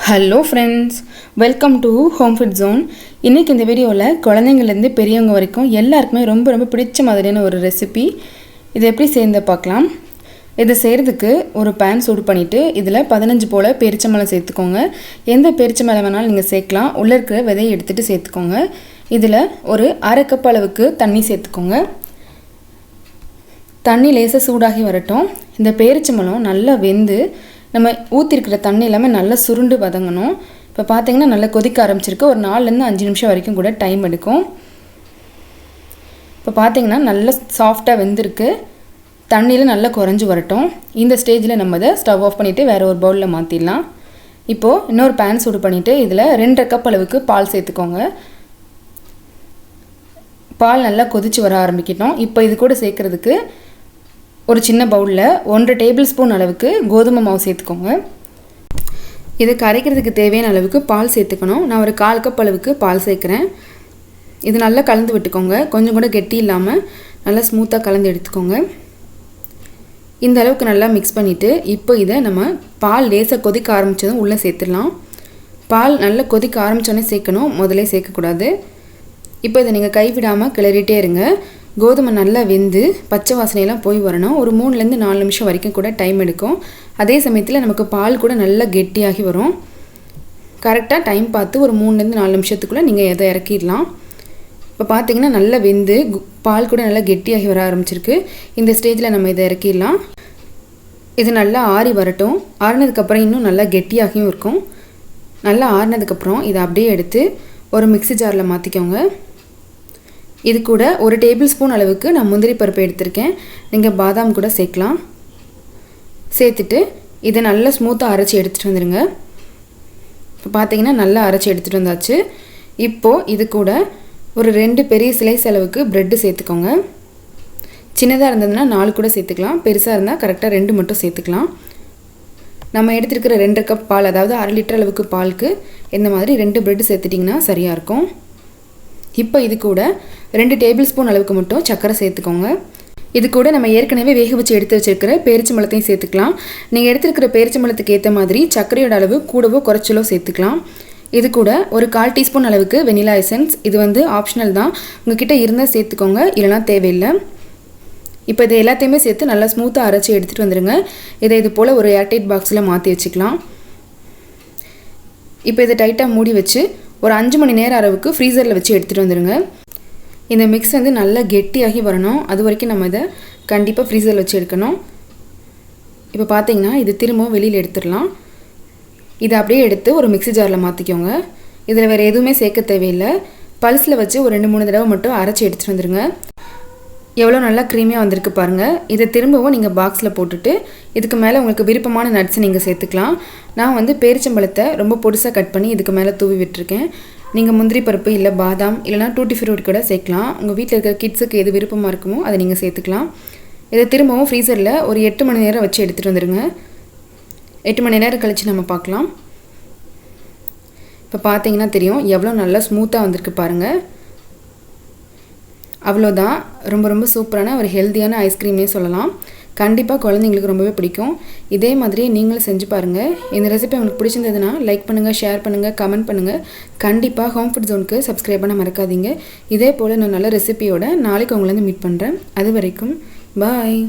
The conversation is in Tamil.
Hello friends, welcome to home food zone. இன்றைக்கி இந்த வீடியோவில் குழந்தைங்கள்லேருந்து பெரியவங்க வரைக்கும் எல்லாருக்குமே ரொம்ப ரொம்ப பிடிச்ச மாதிரியான ஒரு ரெசிபி. இதை எப்படி சேர்ந்து பார்க்கலாம். இதை செய்கிறதுக்கு ஒரு பேன் சூடு பண்ணிவிட்டு இதில் 15 போல் பேரிச்சம்பழம் சேர்த்துக்கோங்க. எந்த பேரிச்சம்பழம் வேணாலும் நீங்கள் சேர்க்கலாம். உள்ளே இருக்கிற விதையை எடுத்துகிட்டு சேர்த்துக்கோங்க. இதில் ஒரு அரை கப் அளவுக்கு தண்ணி சேர்த்துக்கோங்க. தண்ணி லேசாக சூடாகி வரட்டும். இந்த பேரிச்சம்பழம் நல்லா வெந்து நம்ம ஊற்றிருக்கிற தண்ணி எல்லாமே நல்லா சுருண்டு வதங்கணும். இப்போ பார்த்திங்கன்னா நல்லா கொதிக்க ஆரம்பிச்சிருக்கு. ஒரு 4லேருந்து 5 நிமிஷம் வரைக்கும் கூட டைம் எடுக்கும். இப்போ பார்த்திங்கன்னா நல்லா சாஃப்டாக வெந்திருக்கு. தண்ணியில் நல்லா குறைஞ்சி வரட்டும். இந்த ஸ்டேஜில் நம்ம இதை ஸ்டவ் ஆஃப் பண்ணிவிட்டு வேறு ஒரு பவுலில் மாற்றிடலாம். இப்போது இன்னொரு பேன் சூடு பண்ணிவிட்டு இதில் 2.5 கப் அளவுக்கு பால் சேர்த்துக்கோங்க. பால் நல்லா கொதித்து வர ஆரம்பிக்கட்டும். இப்போ இது கூட சேர்க்குறதுக்கு ஒரு சின்ன பவுலில் 1.5 டேபிள் ஸ்பூன் அளவுக்கு கோதுமை மாவு சேர்த்துக்கோங்க. இது கரைக்கிறதுக்கு தேவையான அளவுக்கு பால் சேர்த்துக்கணும். நான் ஒரு 1/4 கப் அளவுக்கு பால் சேர்க்குறேன். இது நல்லா கலந்து விட்டுக்கோங்க. கொஞ்சம் கூட கெட்டி இல்லாமல் நல்லா ஸ்மூத்தாக கலந்து எடுத்துக்கோங்க. இந்த அளவுக்கு நல்லா மிக்ஸ் பண்ணிவிட்டு இப்போ இதை நம்ம பால் லேசாக கொதிக்க ஆரம்பித்ததும் உள்ளே சேர்த்துடலாம். பால் நல்லா கொதிக்க ஆரம்பித்தோடனே சேர்க்கணும், முதலே சேர்க்கக்கூடாது. இப்போ இதை நீங்கள் கைவிடாமல் கிளறிட்டே இருங்க. கோதுமை நல்லா வெந்து பச்சை வாசனையெல்லாம் போய் வரணும். ஒரு 3லேருந்து 4 நிமிஷம் வரைக்கும் கூட டைம் எடுக்கும். அதே சமயத்தில் நமக்கு பால் கூட நல்லா கெட்டியாகி வரும். கரெக்டாக டைம் பார்த்து ஒரு 3லேருந்து 4 நிமிஷத்துக்குள்ளே நீங்கள் எதை இறக்கிடலாம். இப்போ பார்த்தீங்கன்னா நல்லா வெந்து பால் கூட நல்லா கெட்டியாகி வர ஆரம்பிச்சிருக்கு. இந்த ஸ்டேஜில் நம்ம இதை இறக்கிடலாம். இது நல்லா ஆறி வரட்டும். ஆறினதுக்கப்புறம் இன்னும் நல்லா கெட்டியாகியும் இருக்கும். நல்லா ஆறினதுக்கப்புறம் இதை அப்படியே எடுத்து ஒரு மிக்ஸி ஜாரில் மாற்றிக்கோங்க. இது கூட ஒரு டேபிள் ஸ்பூன் அளவுக்கு நான் முந்திரி பருப்பு எடுத்திருக்கேன். நீங்கள் பாதாம் கூட சேர்க்கலாம். சேர்த்துட்டு இதை நல்லா ஸ்மூத்தாக அரைச்சி எடுத்துகிட்டு வந்துடுங்க. இப்போ பார்த்தீங்கன்னா நல்லா அரைச்சி எடுத்துகிட்டு வந்தாச்சு. இப்போது இது கூட ஒரு 2 பெரிய ஸ்லைஸ் அளவுக்கு ப்ரெட்டு சேர்த்துக்கோங்க. சின்னதாக இருந்ததுன்னா 4 கூட சேர்த்துக்கலாம். பெருசாக இருந்தால் கரெக்டாக 2 மட்டும் சேர்த்துக்கலாம். நம்ம எடுத்துருக்கிற 2 கப் பால், அதாவது 1/2 லிட்டர் அளவுக்கு பாலுக்கு இந்த மாதிரி 2 ப்ரெட்டு சேர்த்துட்டிங்கன்னா சரியாக இருக்கும். இப்போ இது கூட 2 டேபிள் ஸ்பூன் அளவுக்கு மட்டும் சர்க்கரை சேர்த்துக்கோங்க. இது கூட நம்ம ஏற்கனவே வேக வச்சு எடுத்து வச்சுருக்கிற பேரிச்சம்பழத்தையும் சேர்த்துக்கலாம். நீங்கள் எடுத்துருக்கிற பேரிச்சம்பழத்துக்கு ஏற்ற மாதிரி சர்க்கரையோட அளவு கூடவோ குறைச்சலோ சேர்த்துக்கலாம். இது கூட ஒரு 1/4 டீஸ்பூன் அளவுக்கு வெனிலா எசன்ஸ். இது வந்து ஆப்ஷனல் தான், உங்ககிட்ட இருந்தால் சேர்த்துக்கோங்க, இல்லைனா தேவையில்லை. இப்போ இதை எல்லாத்தையுமே சேர்த்து நல்லா ஸ்மூத்தாக அரைச்சி எடுத்துகிட்டு வந்துடுங்க. இதை இது போல் ஒரு ஏர்டைட் பாக்ஸில் மாற்றி வச்சுக்கலாம். இப்போ இதை டைட்டாக மூடி வச்சு ஒரு 5 மணி நேரம் அளவுக்கு ஃப்ரீசரில் வச்சு எடுத்துகிட்டு வந்துடுங்க. இந்த மிக்ஸ் வந்து நல்லா கெட்டியாகி வரணும். அது வரைக்கும் நம்ம இதை கண்டிப்பாக ஃப்ரீசரில் வச்சு எடுக்கணும். இப்போ பார்த்தீங்கன்னா இது திரும்பவும் வெளியில் எடுத்துடலாம். இதை அப்படியே எடுத்து ஒரு மிக்ஸி ஜாரில் மாற்றிக்கோங்க. இதில் வேறு எதுவுமே சேர்க்க தேவையில்லை. பல்ஸில் வச்சு ஒரு 2-3 தடவை மட்டும் அரைச்சி எடுத்துகிட்டு வந்துடுங்க. எவ்வளோ நல்லா க்ரீமியாக வந்திருக்கு பாருங்கள். இதை திரும்பவும் நீங்கள் பாக்ஸில் போட்டுட்டு இதுக்கு மேலே உங்களுக்கு விருப்பமான நட்ஸை நீங்கள் சேர்த்துக்கலாம். நான் வந்து பேரிச்சம்பழத்தை ரொம்ப பொடிசாக கட் பண்ணி இதுக்கு மேலே தூவி விட்டுருக்கேன். நீங்கள் முந்திரி பருப்பு இல்லை பாதாம் இல்லைனா டூட்டி ஃப்ரூட் கூட சேர்க்கலாம். உங்கள் வீட்டில் இருக்கிற கிட்ஸுக்கு எது விருப்பமாக இருக்குமோ அதை நீங்கள் சேர்த்துக்கலாம். இதை திரும்பவும் ஃப்ரீசரில் ஒரு 8 மணி நேரம் வச்சு எடுத்துகிட்டு வந்துடுங்க. 8 மணி நேரம் கழித்து நம்ம பார்க்கலாம். இப்போ பார்த்தீங்கன்னா தெரியும் எவ்வளோ நல்லா ஸ்மூத்தாக வந்திருக்கு பாருங்கள். அவ்வளோதான். ரொம்ப ரொம்ப சூப்பரான ஒரு ஹெல்த்தியான ஐஸ்கிரீம்னே சொல்லலாம். கண்டிப்பாக குழந்தைங்களுக்கு ரொம்பவே பிடிக்கும். இதே மாதிரியே நீங்களும் செஞ்சு பாருங்கள். இந்த ரெசிபி உங்களுக்கு பிடிச்சிருந்ததுன்னா லைக் பண்ணுங்கள், ஷேர் பண்ணுங்கள், கமெண்ட் பண்ணுங்கள். கண்டிப்பாக ஹோம் ஃபுட் ஜோனுக்கு சப்ஸ்கிரைப் பண்ண மறக்காதீங்க. இதே போல் நான் நல்ல ரெசிபியோட நாளைக்கு உங்களை மீட் பண்ணுறேன். அது வரைக்கும் பாய்.